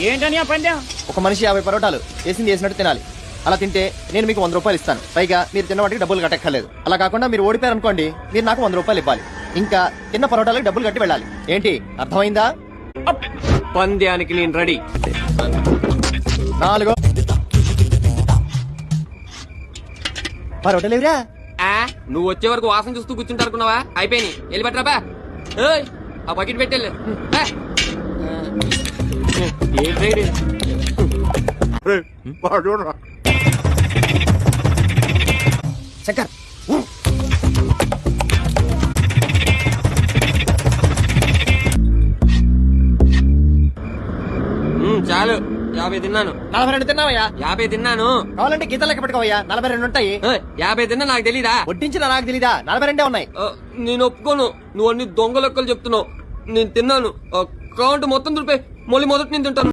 ఏంటని ఆ పందెం? ఒక మనిషి 50 పరోటాలు వేసింది వేసినట్టు తినాలి. అలా తింటే నేను మీకు 100 రూపాయలు ఇస్తాను. పైగా మీరు తిన్న వాటికి డబ్బులు కట్టక్కర్లేదు. అలా కాకుండా మీరు ఓడిపోయారు అనుకోండి, మీరు నాకు 100 రూపాయలు ఇవ్వాలి. ఇంకా తిన్న పరోటాలకు డబ్బులు కట్టి వెళ్ళాలి. ఏంటి అర్థమైందా? పంద్యానికి నేను రెడీ. 4 పరోటాలు ఎవరా? నువ్వు వచ్చే వరకు వాసన చూస్తూ కూర్చుంటారుకున్నావా? అయిపోయినాయి, వెళ్ళి పట్టరాబా. ఏయ్, ఆ బకెట్ పెట్టెళ్ళు. శంకర్ చాలు, 50 తిన్నాను. 42 తిన్నావయ్యా? 50 తిన్నాను. కావాలంటే గీతలు లెక్క పెట్టుకోవయ్యా. 42 ఉంటాయి. 50 తిన్నా నాకు తెలీదా? వడ్డించిన నాకు తెలీదా? 42 ఉన్నాయి. నేను ఒప్పుకోను. నువ్వు అన్ని దొంగ లెక్కలు చెప్తున్నావు. నేను తిన్నాను. కౌంట్ మొత్తం దులిపే, మళ్ళీ మొదటి నేను తింటాను.